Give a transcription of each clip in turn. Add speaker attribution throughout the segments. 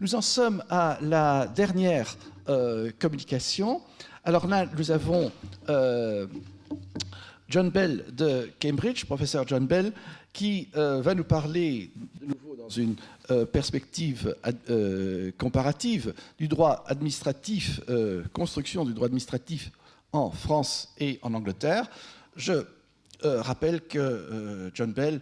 Speaker 1: Nous en sommes à la dernière communication. Alors là, nous avons John Bell de Cambridge, professeur John Bell, qui va nous parler de nouveau dans une perspective comparative du droit administratif, construction du droit administratif en France et en Angleterre. Je rappelle que John Bell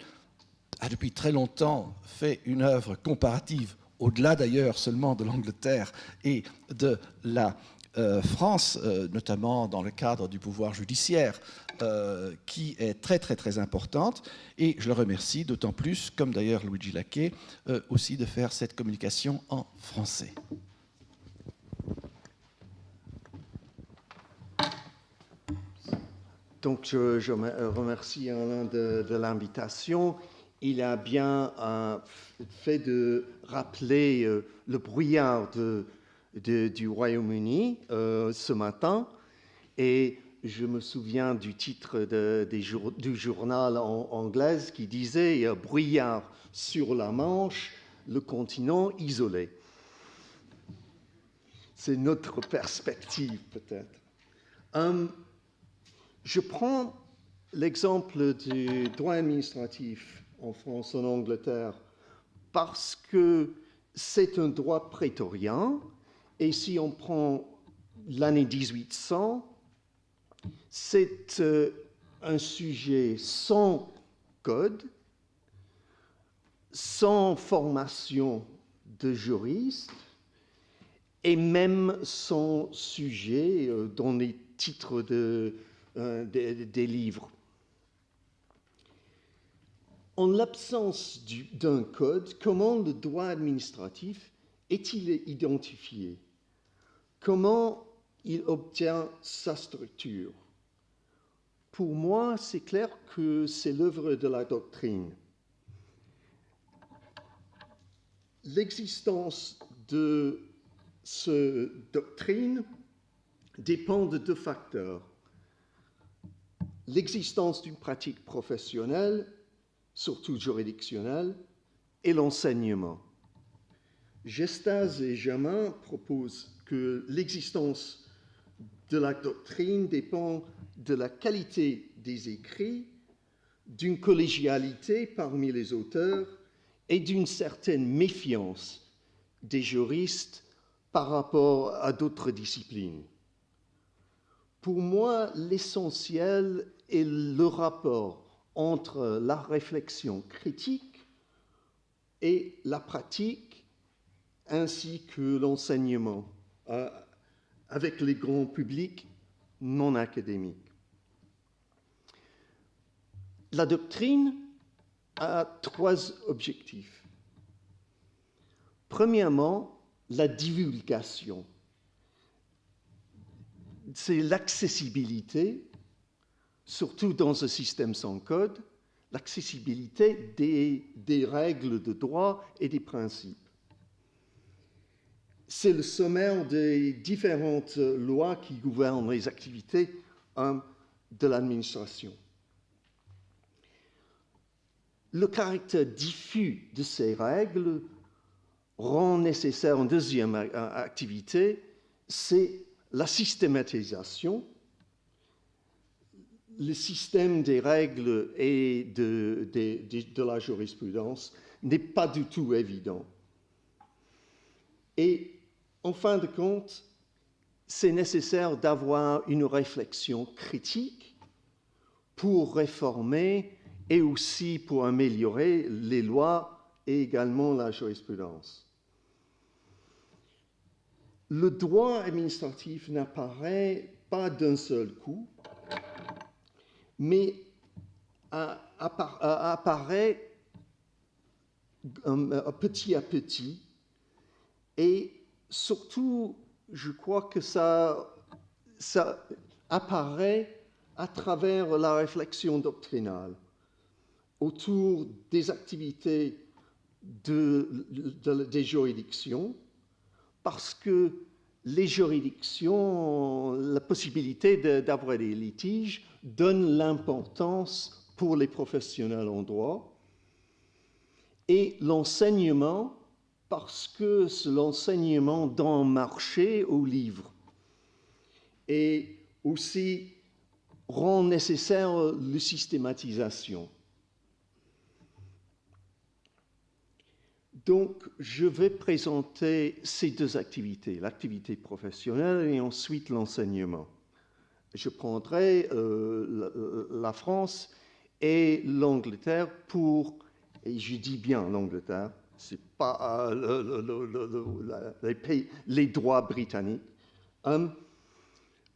Speaker 1: a depuis très longtemps fait une œuvre comparative, au-delà d'ailleurs seulement de l'Angleterre et de la France, notamment dans le cadre du pouvoir judiciaire, qui est très importante. Et je le remercie d'autant plus, comme d'ailleurs Luigi Laquet, aussi de faire cette communication en français.
Speaker 2: Donc, je remercie Alain de l'invitation. Il a bien fait de rappeler le brouillard du Royaume-Uni ce matin. Et je me souviens du titre du journal anglais qui disait « Brouillard sur la Manche, le continent isolé ». C'est notre perspective, peut-être. Je prends l'exemple du droit administratif en France, en Angleterre, parce que c'est un droit prétorien, et si on prend l'année 1800, c'est un sujet sans code, sans formation de juriste, et même sans sujet dans les titres des livres. En l'absence d'un code, comment le droit administratif est-il identifié? Comment il obtient sa structure? Pour moi, c'est clair que c'est l'œuvre de la doctrine. L'existence de cette doctrine dépend de deux facteurs. L'existence d'une pratique professionnelle, surtout juridictionnelle, et l'enseignement. Gestaz et Jamin proposent que l'existence de la doctrine dépend de la qualité des écrits, d'une collégialité parmi les auteurs et d'une certaine méfiance des juristes par rapport à d'autres disciplines. Pour moi, l'essentiel est le rapport entre la réflexion critique et la pratique, ainsi que l'enseignement avec les grands publics non académiques. La doctrine a trois objectifs. Premièrement, la divulgation. C'est l'accessibilité, surtout dans un système sans code, l'accessibilité des règles de droit et des principes. C'est le sommaire des différentes lois qui gouvernent les activités de l'administration. Le caractère diffus de ces règles rend nécessaire une deuxième activité, c'est la systématisation. Le système des règles et de la jurisprudence n'est pas du tout évident. Et en fin de compte, c'est nécessaire d'avoir une réflexion critique pour réformer et aussi pour améliorer les lois et également la jurisprudence. Le droit administratif n'apparaît pas d'un seul coup, mais apparaît petit à petit, et surtout, je crois que ça apparaît à travers la réflexion doctrinale autour des activités des juridictions, parce que les juridictions, la possibilité d'avoir des litiges donne l'importance pour les professionnels en droit, et l'enseignement parce que c'est l'enseignement d'un marché au livre et aussi rend nécessaire la systématisation. Donc, je vais présenter ces deux activités, l'activité professionnelle et ensuite l'enseignement. Je prendrai la France et l'Angleterre pour, et je dis bien l'Angleterre, ce n'est pas les droits britanniques,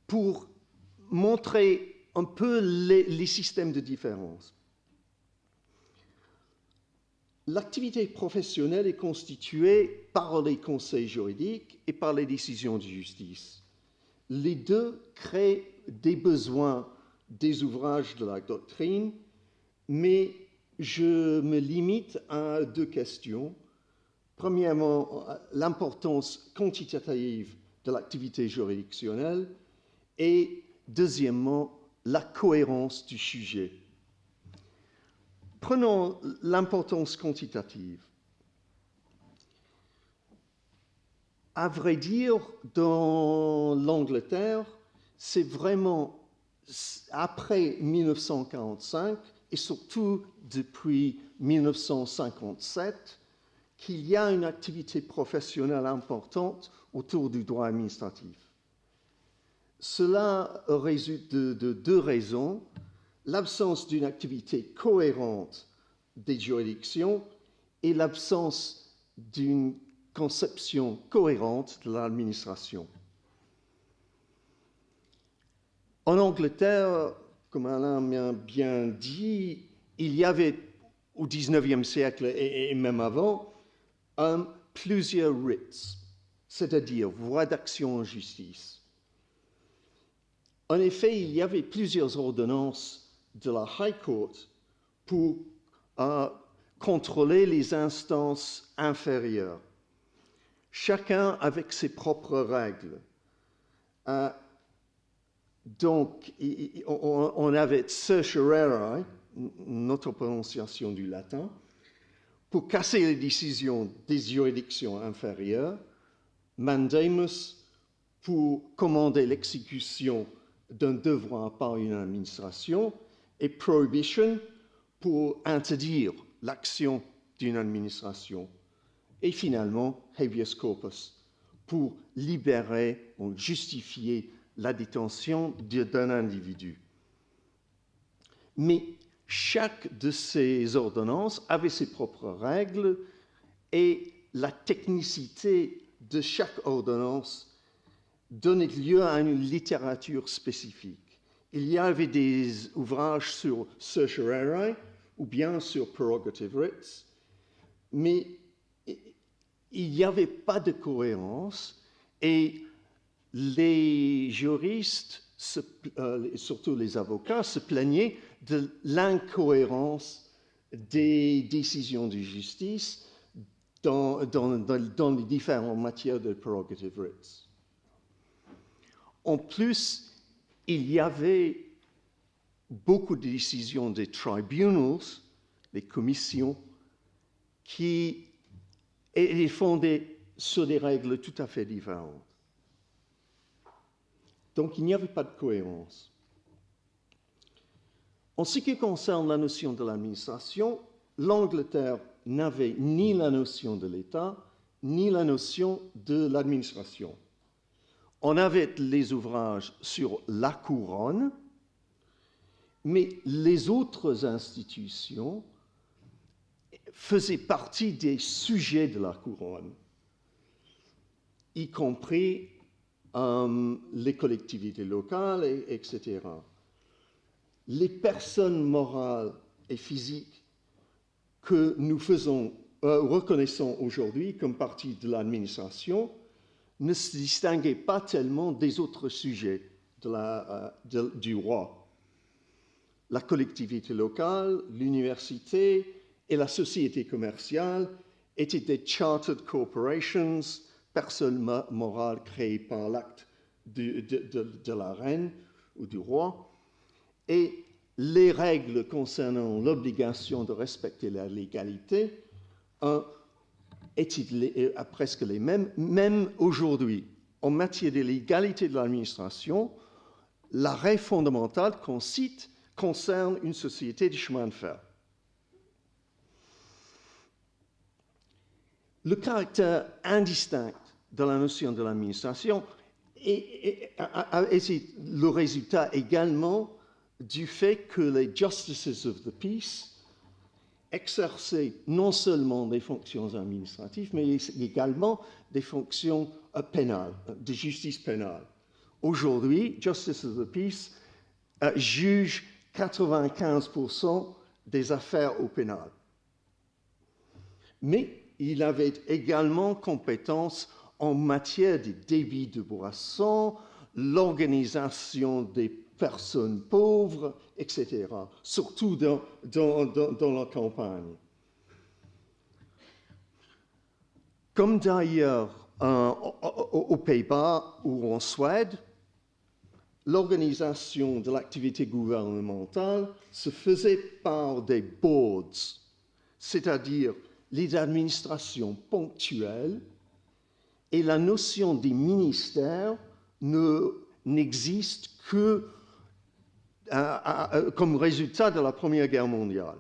Speaker 2: pour montrer un peu les systèmes de différence. L'activité professionnelle est constituée par les conseils juridiques et par les décisions de justice. Les deux créent des besoins des ouvrages de la doctrine, mais je me limite à deux questions. Premièrement, l'importance quantitative de l'activité juridictionnelle et deuxièmement, la cohérence du sujet. Prenons l'importance quantitative. À vrai dire, dans l'Angleterre, c'est vraiment après 1945 et surtout depuis 1957 qu'il y a une activité professionnelle importante autour du droit administratif. Cela résulte de deux raisons. L'absence d'une activité cohérente des juridictions et l'absence d'une conception cohérente de l'administration. En Angleterre, comme Alain m'a bien dit, il y avait au XIXe siècle et même avant plusieurs writs, c'est-à-dire voies d'action en justice. En effet, il y avait plusieurs ordonnances de la High Court pour contrôler les instances inférieures, chacun avec ses propres règles. Donc, on avait certiorari, notre prononciation du latin, pour casser les décisions des juridictions inférieures, mandamus pour commander l'exécution d'un devoir par une administration, et prohibition pour interdire l'action d'une administration. Et finalement, habeas corpus pour libérer ou justifier la détention d'un individu. Mais chaque de ces ordonnances avait ses propres règles et la technicité de chaque ordonnance donnait lieu à une littérature spécifique. Il y avait des ouvrages sur certiorari ou bien sur prerogative writs, mais il n'y avait pas de cohérence et les juristes, surtout les avocats, se plaignaient de l'incohérence des décisions de justice dans les différentes matières de prerogative writs. En plus, il y avait beaucoup de décisions des tribunals, les commissions, qui étaient fondées sur des règles tout à fait différentes. Donc, il n'y avait pas de cohérence. En ce qui concerne la notion de l'administration, l'Angleterre n'avait ni la notion de l'État, ni la notion de l'administration. On avait les ouvrages sur la couronne, mais les autres institutions faisaient partie des sujets de la couronne, y compris les collectivités locales, etc. Les personnes morales et physiques que nous reconnaissons aujourd'hui comme partie de l'administration ne se distinguaient pas tellement des autres sujets du roi. La collectivité locale, l'université et la société commerciale étaient des chartered corporations, personnes morales créées par l'acte de la reine ou du roi, et les règles concernant l'obligation de respecter la légalité étaient presque les mêmes. Même aujourd'hui, en matière de l'égalité de l'administration, l'arrêt fondamental qu'on cite concerne une société de chemin de fer. Le caractère indistinct de la notion de l'administration est le résultat également du fait que les Justices of the Peace exerçaient non seulement des fonctions administratives, mais également des fonctions pénales, de justice pénale. Aujourd'hui, Justice of the Peace juge 95% des affaires au pénal. Mais il avait également compétence en matière de débit de boissons, l'organisation des personnes pauvres, etc., surtout dans la campagne. Comme d'ailleurs aux Pays-Bas ou en Suède, l'organisation de l'activité gouvernementale se faisait par des boards, c'est-à-dire les administrations ponctuelles, et la notion des ministères n'existe que comme résultat de la Première Guerre mondiale.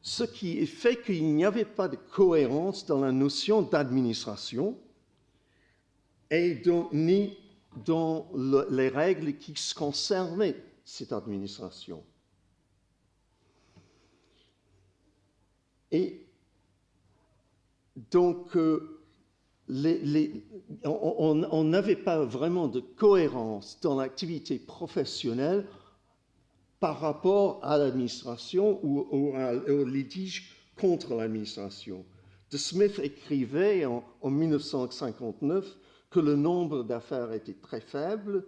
Speaker 2: Ce qui fait qu'il n'y avait pas de cohérence dans la notion d'administration et ni dans les règles qui concernaient cette administration. Et donc, on n'avait pas vraiment de cohérence dans l'activité professionnelle par rapport à l'administration ou au litige contre l'administration. De Smith écrivait en 1959 que le nombre d'affaires était très faible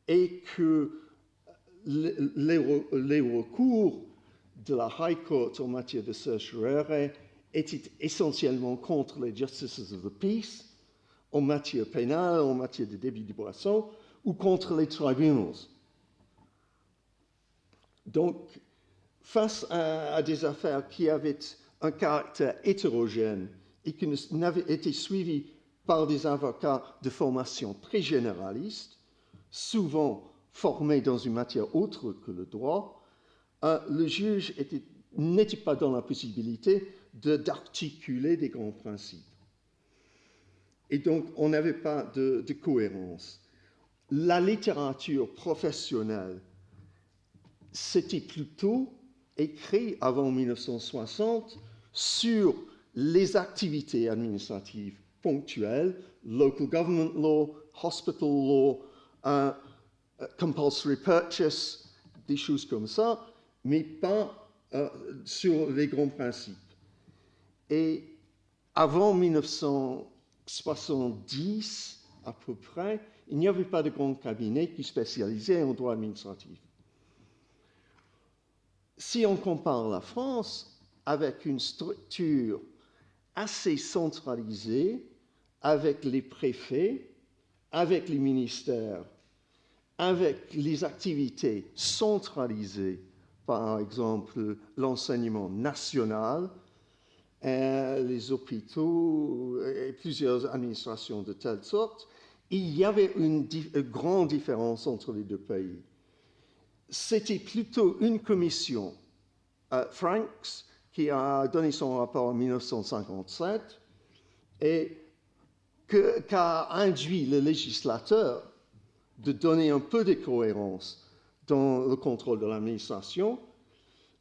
Speaker 2: et que les recours de la High Court en matière de certiorari était essentiellement contre les Justices of the Peace, en matière pénale, en matière de débit de boissons, ou contre les tribunals. Donc, face à des affaires qui avaient un caractère hétérogène et qui n'avaient été suivies par des avocats de formation très généraliste, souvent formés dans une matière autre que le droit, le juge n'était pas dans la possibilité d'articuler des grands principes. Et donc, on n'avait pas de cohérence. La littérature professionnelle, c'était plutôt écrit avant 1960 sur les activités administratives ponctuelles, local government law, hospital law, compulsory purchase, des choses comme ça, mais pas sur les grands principes. Et avant 1970, à peu près, il n'y avait pas de grands cabinets qui spécialisaient en droit administratif. Si on compare la France avec une structure assez centralisée, avec les préfets, avec les ministères, avec les activités centralisées, par exemple l'enseignement national, les hôpitaux et plusieurs administrations de telle sorte, il y avait une grande différence entre les deux pays. C'était plutôt une commission, Franks, qui a donné son rapport en 1957 et qu'a induit le législateur de donner un peu de cohérence dans le contrôle de l'administration.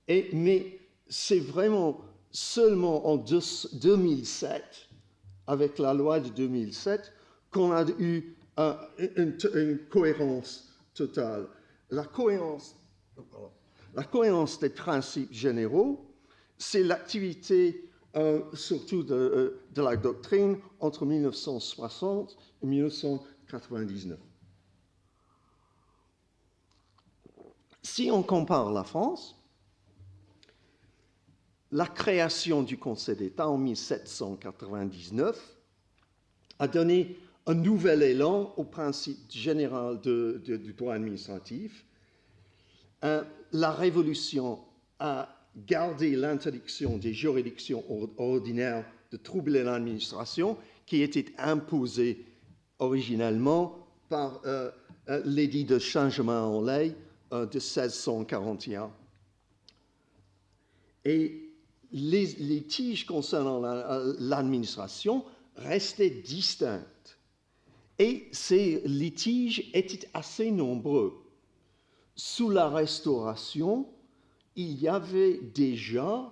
Speaker 2: Mais c'est vraiment seulement en 2007, avec la loi de 2007, qu'on a eu une cohérence totale. La cohérence des principes généraux, c'est l'activité surtout de la doctrine entre 1960 et 1999. Si on compare la France, la création du Conseil d'État en 1799 a donné un nouvel élan au principe général du droit administratif. La Révolution a gardé l'interdiction des juridictions ordinaires de troubler l'administration qui était imposée originellement par l'édit de changement en ley de 1641. Et les litiges concernant l'administration restaient distincts. Et ces litiges étaient assez nombreux. Sous la Restauration, il y avait déjà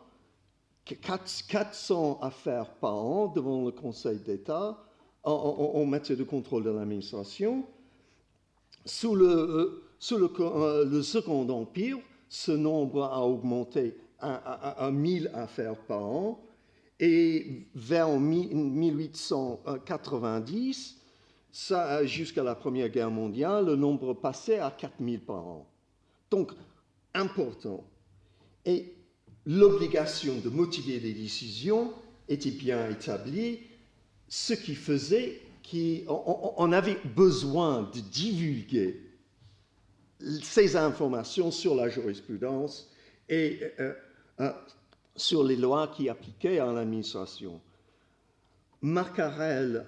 Speaker 2: 400 affaires par an devant le Conseil d'État en matière de contrôle de l'administration. Sous le Second Empire, ce nombre a augmenté à 1000 affaires par an. Et vers 1890, jusqu'à la Première Guerre mondiale, le nombre passait à 4000 par an. Donc, important. Et l'obligation de motiver les décisions était bien établie, ce qui faisait qu'on avait besoin de divulguer ces informations sur la jurisprudence et sur les lois qui appliquaient à l'administration. Macquarel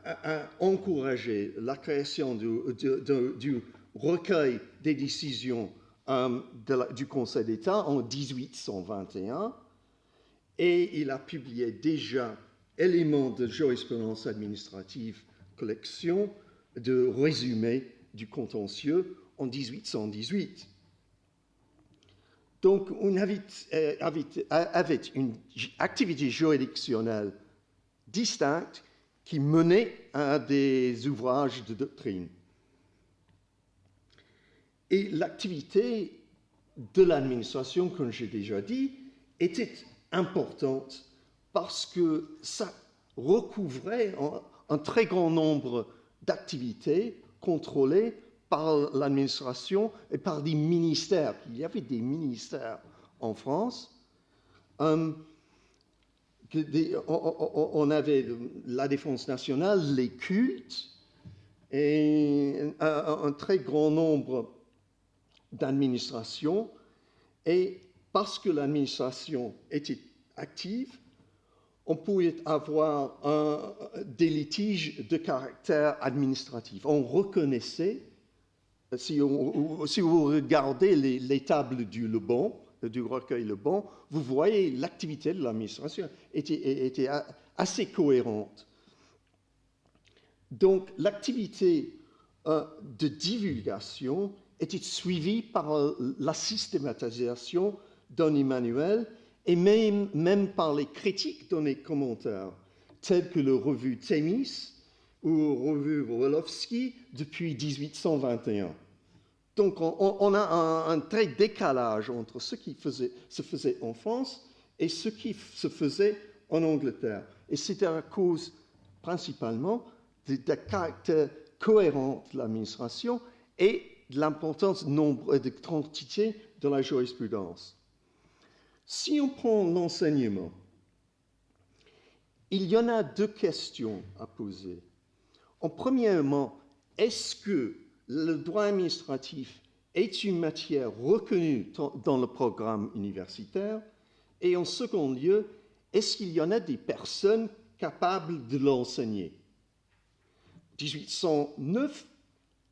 Speaker 2: a encouragé la création du recueil des décisions du Conseil d'État en 1821 et il a publié déjà Éléments de jurisprudence administrative, collection de résumés du contentieux en 1818. Donc, on avait une activité juridictionnelle distincte qui menait à des ouvrages de doctrine. Et l'activité de l'administration, comme j'ai déjà dit, était importante parce que ça recouvrait un très grand nombre d'activités contrôlées par l'administration et par des ministères. Il y avait des ministères en France. On avait la défense nationale, les cultes, et un très grand nombre d'administrations. Et parce que l'administration était active, on pouvait avoir des litiges de caractère administratif. On reconnaissait, si vous regardez les tables du recueil Le Bon, vous voyez l'activité de l'administration était assez cohérente. Donc, l'activité de divulgation était suivie par la systématisation d'un manuel et même par les critiques dans les commentaires, tels que la revue Thémis ou la revue Wolowski depuis 1821. Donc, on a un très décalage entre ce qui se faisait en France et ce qui se faisait en Angleterre. Et c'était à cause, principalement, du caractère cohérent de l'administration et de l'importance et de quantité de la jurisprudence. Si on prend l'enseignement, il y en a deux questions à poser. Premièrement, est-ce que le droit administratif est une matière reconnue dans le programme universitaire? Et en second lieu, est-ce qu'il y en a des personnes capables de l'enseigner? 1809,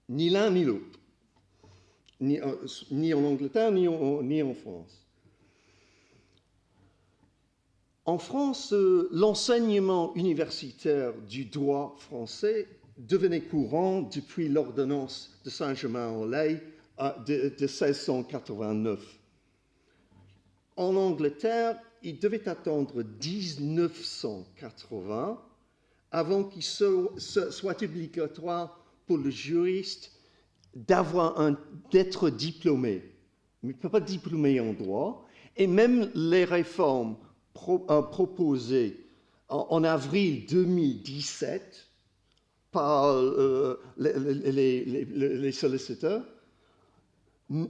Speaker 2: ni l'un ni l'autre, ni en Angleterre, ni en France. En France, l'enseignement universitaire du droit français devenait courant depuis l'ordonnance de Saint-Germain-en-Laye de 1689. En Angleterre, il devait attendre 1980 avant qu'il soit obligatoire pour le juriste d'être diplômé. Mais il ne peut pas être diplômé en droit. Et même les réformes proposées en avril 2017 par les solliciteurs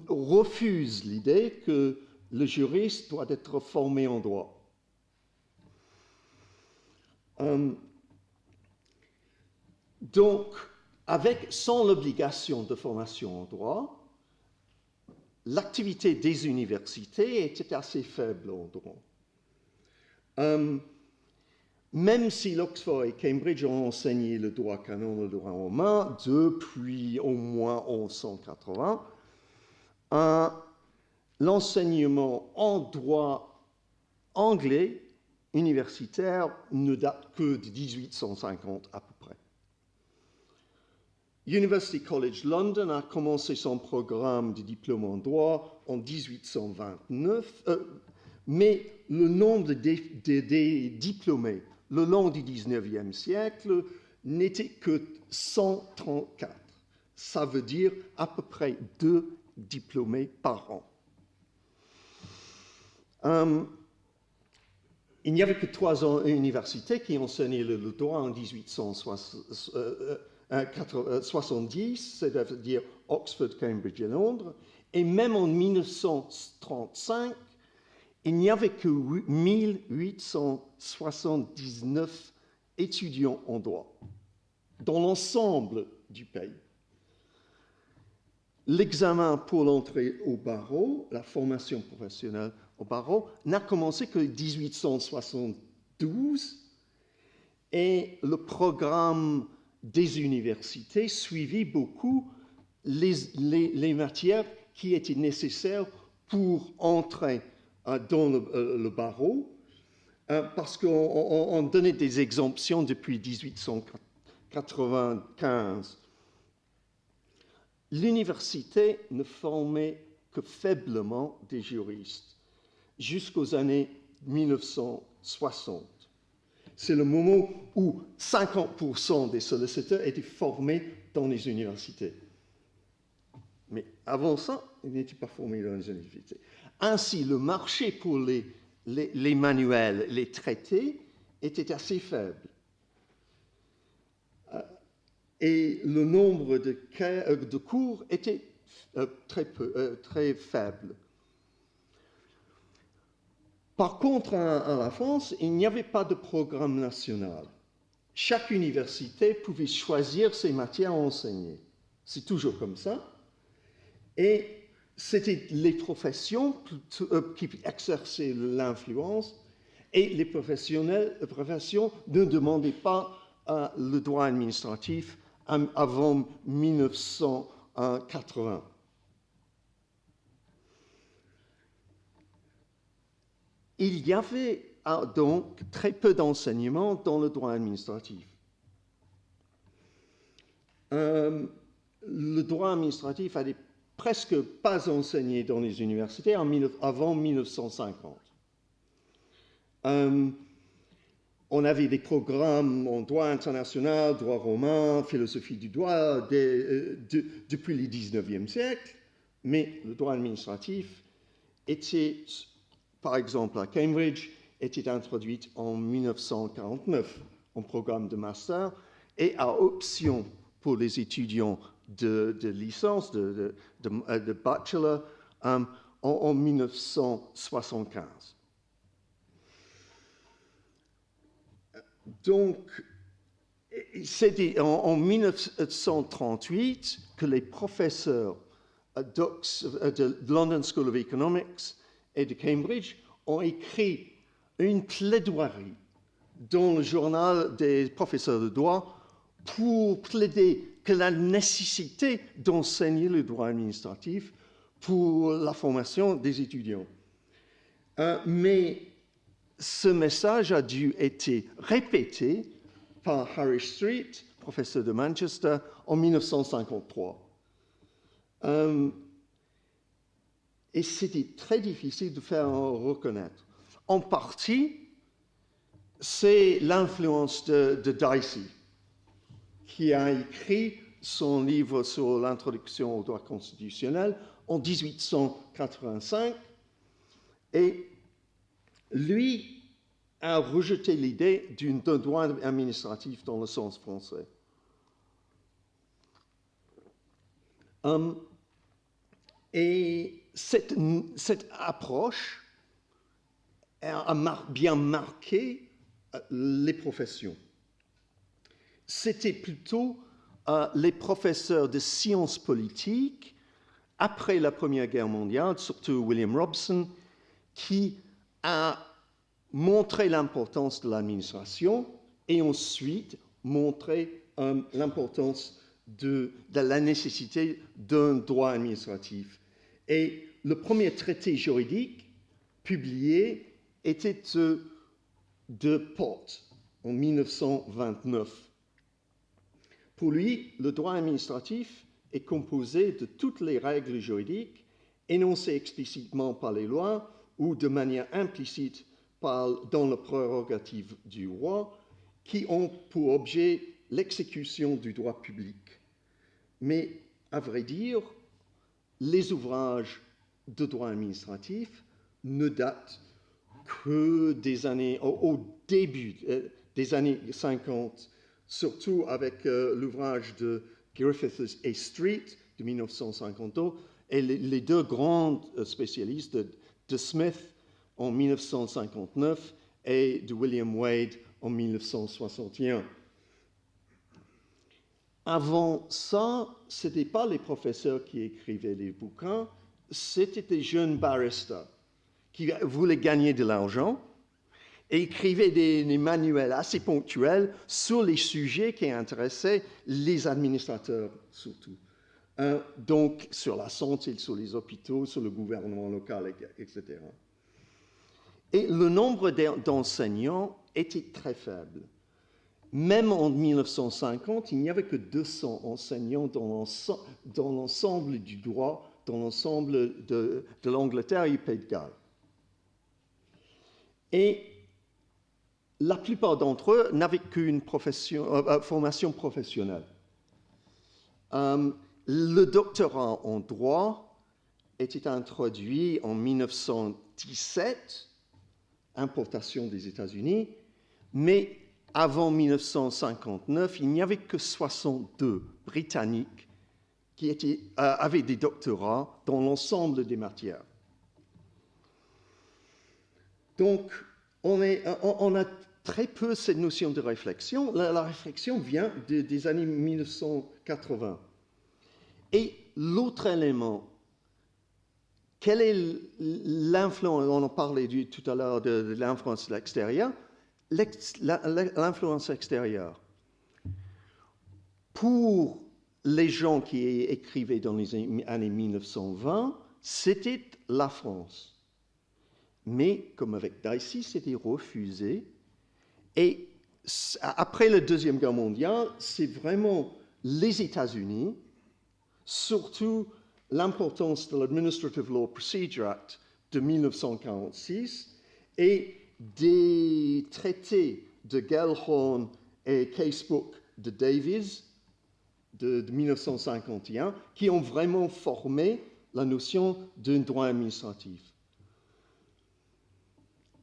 Speaker 2: refusent l'idée que le juriste doit être formé en droit. Donc, sans l'obligation de formation en droit, l'activité des universités était assez faible en droit. Même si l'Oxford et Cambridge ont enseigné le droit canon, le droit romain, depuis au moins 1180, l'enseignement en droit anglais universitaire ne date que de 1850 à peu près. University College London a commencé son programme de diplôme en droit en 1829, mais le nombre de diplômés le long du 19e siècle n'était que 134. Ça veut dire à peu près 2 diplômés par an. Il n'y avait que 3 universités qui enseignaient le droit en 1870, c'est-à-dire Oxford, Cambridge et Londres, et même en 1935, il n'y avait que 1879 étudiants en droit dans l'ensemble du pays. L'examen pour l'entrée au barreau, la formation professionnelle au barreau, n'a commencé que 1872 et le programme des universités suivit beaucoup les matières qui étaient nécessaires pour entrer dans le barreau, parce qu'on donnait des exemptions depuis 1895. L'université ne formait que faiblement des juristes jusqu'aux années 1960. C'est le moment où 50% des sollicitateurs étaient formés dans les universités. Mais avant ça, ils n'étaient pas formés dans les universités. Ainsi, le marché pour les manuels, les traités, était assez faible. Et le nombre de cours était très faible. Par contre, en la France, il n'y avait pas de programme national. Chaque université pouvait choisir ses matières à enseigner. C'est toujours comme ça. Et c'était les professions qui exerçaient l'influence et les professions ne demandaient pas le droit administratif avant 1980. Il y avait donc très peu d'enseignements dans le droit administratif. Le droit administratif a presque pas enseigné dans les universités avant 1950. On avait des programmes en droit international, droit romain, philosophie du droit depuis le 19e siècle, mais le droit administratif était, par exemple à Cambridge, était introduit en 1949 en programme de master et à option pour les étudiants de licence, de bachelor, en 1975. Donc, c'était en 1938 que les professeurs de London School of Economics et de Cambridge ont écrit une plaidoirie dans le journal des professeurs de droit pour plaider que la nécessité d'enseigner le droit administratif pour la formation des étudiants. Mais ce message a dû être répété par Harry Street, professeur de Manchester, en 1953. Et c'était très difficile de faire reconnaître. En partie, c'est l'influence de Dicey, qui a écrit son livre sur l'introduction au droit constitutionnel en 1885, et lui a rejeté l'idée d'un droit administratif dans le sens français. Et cette approche a bien marqué les professions. C'était plutôt les professeurs de sciences politiques après la Première Guerre mondiale, surtout William Robson, qui a montré l'importance de l'administration et ensuite montré l'importance de la nécessité d'un droit administratif. Et le premier traité juridique publié était de Pott en 1929. Pour lui, le droit administratif est composé de toutes les règles juridiques énoncées explicitement par les lois ou de manière implicite dans la prérogative du roi, qui ont pour objet l'exécution du droit public. Mais, à vrai dire, les ouvrages de droit administratif ne datent que des années, au début des années 50, surtout avec l'ouvrage de Griffiths et Street de 1952, et les deux grands spécialistes de Smith en 1959 et de William Wade en 1961. Avant ça, ce n'était pas les professeurs qui écrivaient les bouquins, c'était des jeunes barristers qui voulaient gagner de l'argent et écrivaient des manuels assez ponctuels sur les sujets qui intéressaient les administrateurs surtout. Donc sur la santé, sur les hôpitaux, sur le gouvernement local, etc. Et le nombre d'enseignants était très faible. Même en 1950, il n'y avait que 200 enseignants dans l'ensemble du droit, dans l'ensemble de l'Angleterre et du Pays de Galles. Et la plupart d'entre eux n'avaient qu'une formation professionnelle. Le doctorat en droit était introduit en 1917, importation des États-Unis, mais avant 1959, il n'y avait que 62 Britanniques qui avaient des doctorats dans l'ensemble des matières. Donc, on a très peu cette notion de réflexion. La réflexion vient des années 1980. Et l'autre élément, quelle est l'influence, on en parlait tout à l'heure de l'influence de l'extérieur, l'influence extérieure. Pour les gens qui écrivaient dans les années 1920, c'était la France. Mais, comme avec Dicey, c'était refusé. Et après la Deuxième Guerre mondiale, c'est vraiment les États-Unis, surtout l'importance de l'Administrative Law Procedure Act de 1946 et des traités de Gellhorn et Casebook de Davies de 1951 qui ont vraiment formé la notion d'un droit administratif.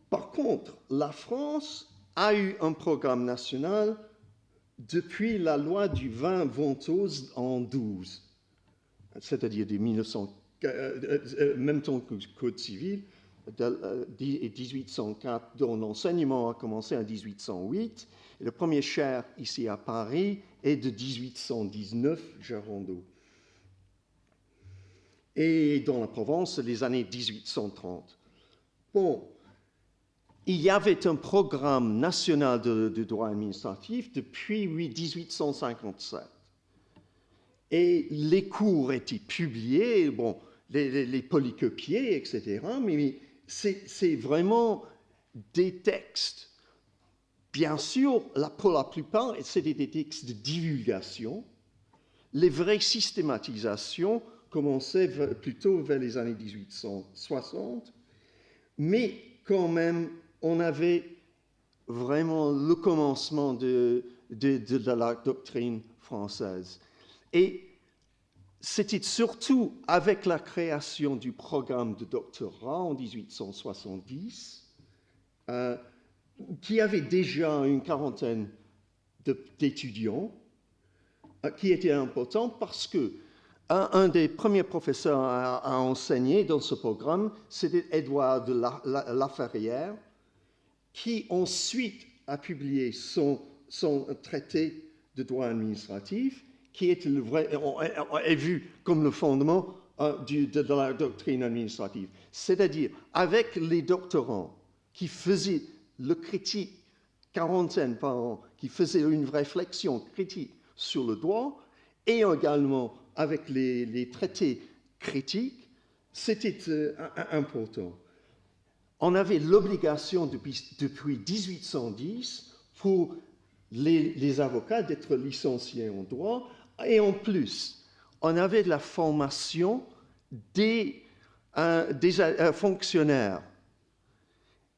Speaker 2: Par contre, la France a eu un programme national depuis la loi du 20 Ventose en 12, c'est-à-dire de 1900, même temps que le Code civil, de 1804, dont l'enseignement a commencé en 1808. Et le premier chaire ici à Paris est de 1819, Gérondeau. Et dans la Provence, les années 1830. Bon, il y avait un programme national de droit administratif depuis 1857. Et les cours étaient publiés, bon, les polycopiés, etc., mais c'est vraiment des textes. Bien sûr, pour la plupart, c'était des textes de divulgation. Les vraies systématisations commençaient plutôt vers les années 1860, mais quand même, on avait vraiment le commencement de la doctrine française. Et c'était surtout avec la création du programme de doctorat en 1870, qui avait déjà une quarantaine d'étudiants, qui était important parce que un des premiers professeurs à enseigner dans ce programme, c'était Édouard de Laferrière, qui ensuite a publié son traité de droit administratif, qui est est vu comme le fondement de la doctrine administrative. C'est-à-dire, avec les doctorants qui faisaient le critique, quarantaine par an, qui faisaient une réflexion critique sur le droit, et également avec les traités critiques, c'était important. On avait l'obligation depuis 1810 pour les avocats d'être licenciés en droit, et en plus, on avait de la formation des fonctionnaires.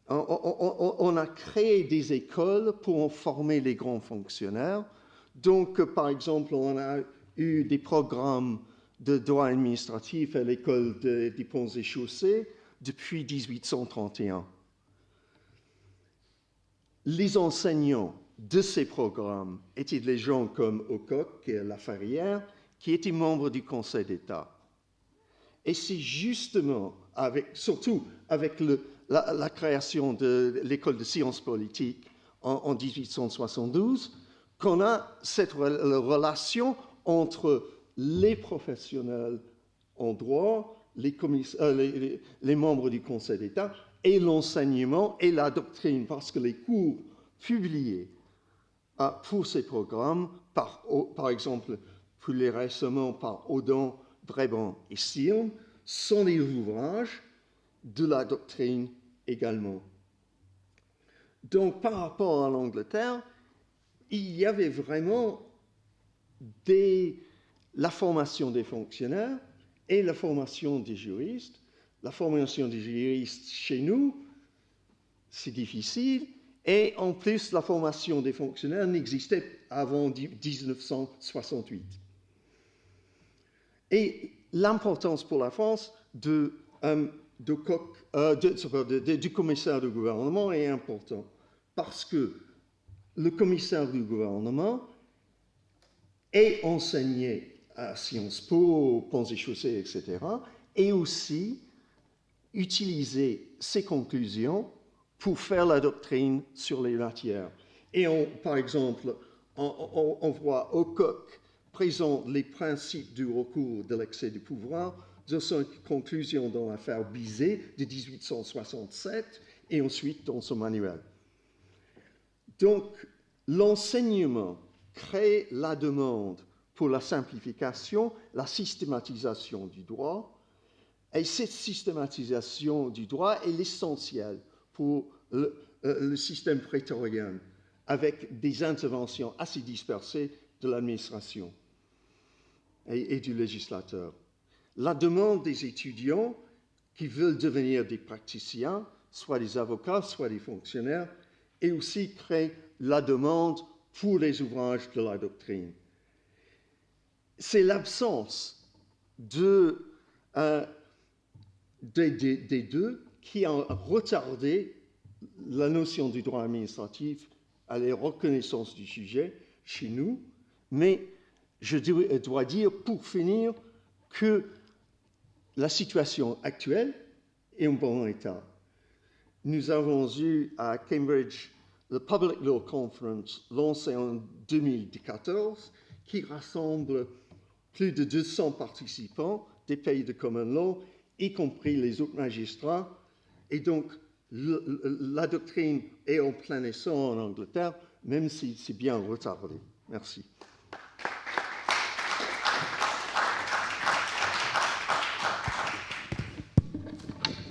Speaker 2: On a créé des écoles pour en former les grands fonctionnaires. Donc, par exemple, on a eu des programmes de droit administratif à l'école des ponts et chaussées depuis 1831. Les enseignants de ces programmes étaient des gens comme Aucoq et Laferrière, qui étaient membres du Conseil d'État. Et c'est justement, surtout avec la création de l'école de sciences politiques en 1872, qu'on a cette relation entre les professionnels en droit, les membres du Conseil d'État, et l'enseignement et la doctrine, parce que les cours publiés pour ces programmes, par exemple, plus récemment par Audin, Brébant et Stirn, sont des ouvrages de la doctrine également. Donc, par rapport à l'Angleterre, il y avait vraiment la formation des fonctionnaires et la formation des juristes. La formation des juristes chez nous, c'est difficile, et en plus, la formation des fonctionnaires n'existait avant 1968. Et l'importance pour la France du commissaire du gouvernement est importante, parce que le commissaire du gouvernement est enseigné à Sciences Po, Ponts et Chaussées, etc., et aussi utiliser ses conclusions pour faire la doctrine sur les matières. Et par exemple, on voit Aucoq présente les principes du recours de l'excès du pouvoir dans sa conclusion dans l'affaire Bizet de 1867 et ensuite dans son manuel. Donc, l'enseignement crée la demande pour la simplification, la systématisation du droit, et cette systématisation du droit est l'essentiel pour le système prétorien, avec des interventions assez dispersées de l'administration et du législateur. La demande des étudiants qui veulent devenir des praticiens, soit des avocats, soit des fonctionnaires, et aussi crée la demande pour les ouvrages de la doctrine. C'est l'absence des deux qui a retardé la notion du droit administratif à la reconnaissance du sujet chez nous, mais je dois dire, pour finir, que la situation actuelle est en bon état. Nous avons eu à Cambridge le Public Law Conference lancé en 2014 qui rassemble plus de 200 participants des pays de common law, y compris les autres magistrats. Et donc, la doctrine est en plein essor en Angleterre, même si c'est bien retardé. Merci.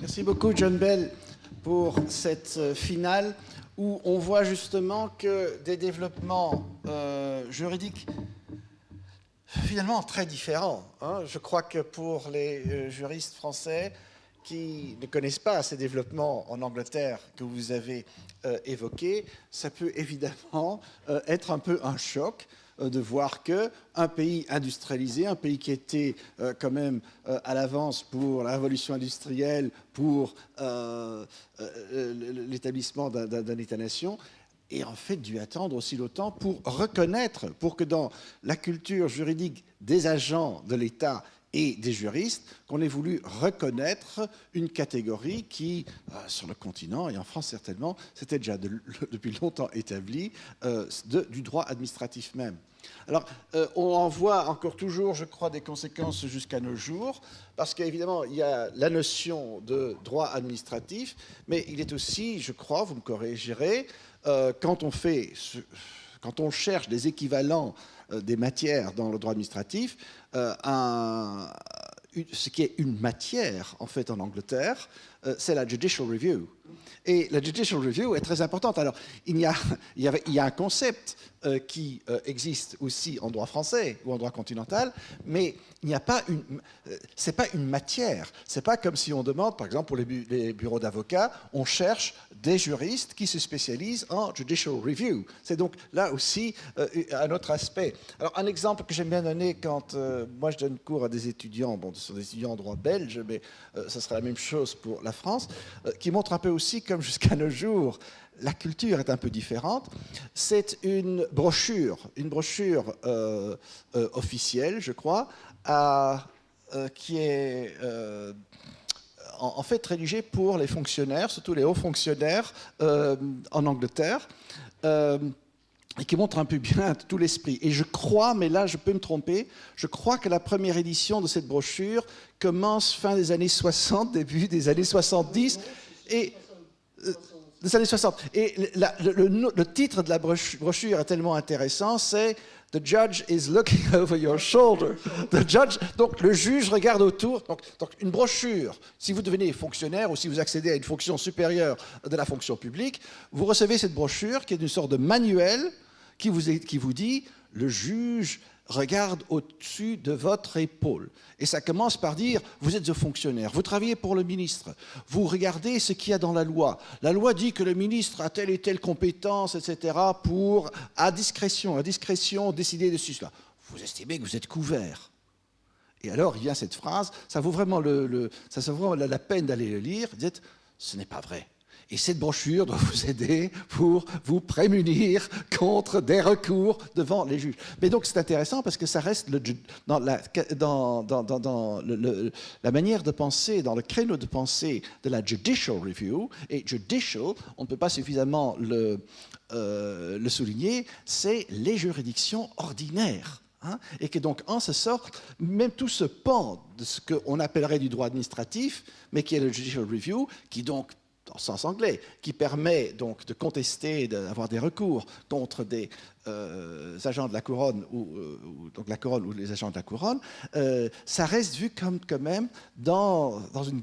Speaker 1: Merci beaucoup, John Bell, pour cette finale où on voit justement que des développements juridiques finalement très différents. Je crois que pour les juristes français qui ne connaissent pas ces développements en Angleterre que vous avez évoqués, ça peut évidemment être un peu un choc de voir qu'un pays industrialisé, un pays qui était quand même à l'avance pour la révolution industrielle, pour l'établissement d'un État-nation, et en fait dû attendre aussi longtemps pour reconnaître, pour que dans la culture juridique des agents de l'État et des juristes qu'on ait voulu reconnaître une catégorie qui, sur le continent et en France certainement, c'était déjà depuis longtemps établi du droit administratif même. Alors, on en voit encore toujours, je crois, des conséquences jusqu'à nos jours, parce qu'évidemment, il y a la notion de droit administratif, mais il est aussi, je crois, vous me corrigerez, quand on cherche des équivalents des matières dans le droit administratif, ce qui est une matière, en fait, en Angleterre, c'est la judicial review. Et la judicial review est très importante. Alors, il y a un concept qui existe aussi en droit français ou en droit continental, mais il n'y a pas c'est pas une matière. C'est pas comme si on demande, par exemple, pour les bureaux d'avocats, on cherche des juristes qui se spécialisent en judicial review. C'est donc là aussi un autre aspect. Alors, un exemple que j'aime bien donner quand moi je donne cours à des étudiants, bon, ce sont des étudiants en droit belge, mais ça sera la même chose pour la France, qui montre un peu aussi comme jusqu'à nos jours, la culture est un peu différente. C'est une brochure officielle, je crois, qui est en fait rédigée pour les fonctionnaires, surtout les hauts fonctionnaires en Angleterre, et qui montre un peu bien tout l'esprit. Et je crois, mais là je peux me tromper, je crois que la première édition de cette brochure commence fin des années 60, début des années 70, et... des années 60. Et le titre de la brochure est tellement intéressant, c'est « The judge is looking over your shoulder ». Donc le juge regarde autour. Donc une brochure, si vous devenez fonctionnaire ou si vous accédez à une fonction supérieure de la fonction publique, vous recevez cette brochure qui est une sorte de manuel qui vous dit « Le juge regarde au-dessus de votre épaule ». Et ça commence par dire, vous êtes un fonctionnaire, vous travaillez pour le ministre, vous regardez ce qu'il y a dans la loi. La loi dit que le ministre a telle et telle compétence, etc., pour, à discrétion, décider de cela. Vous estimez que vous êtes couvert. Et alors, il y a cette phrase, ça vaut vraiment la peine d'aller le lire, vous dites, ce n'est pas vrai. Et cette brochure doit vous aider pour vous prémunir contre des recours devant les juges. Mais donc c'est intéressant parce que ça reste dans la manière de penser, dans le créneau de pensée de la judicial review. Et judicial, on ne peut pas suffisamment le souligner, c'est les juridictions ordinaires. Hein, et que donc, en ce sorte, même tout ce pan de ce qu'on appellerait du droit administratif, mais qui est le judicial review, qui donc dans le sens anglais, qui permet donc de contester, d'avoir des recours contre des agents de la couronne donc la couronne ou les agents de la couronne, ça reste vu comme quand même dans une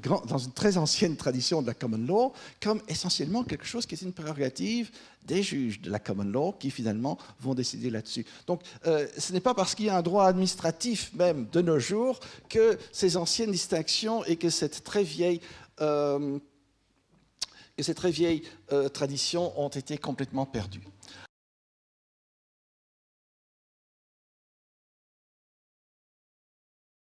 Speaker 1: très ancienne tradition de la common law comme essentiellement quelque chose qui est une prérogative des juges de la common law qui finalement vont décider là-dessus. Donc ce n'est pas parce qu'il y a un droit administratif même de nos jours que ces anciennes distinctions et que cette très vieille traditions ont été complètement perdues.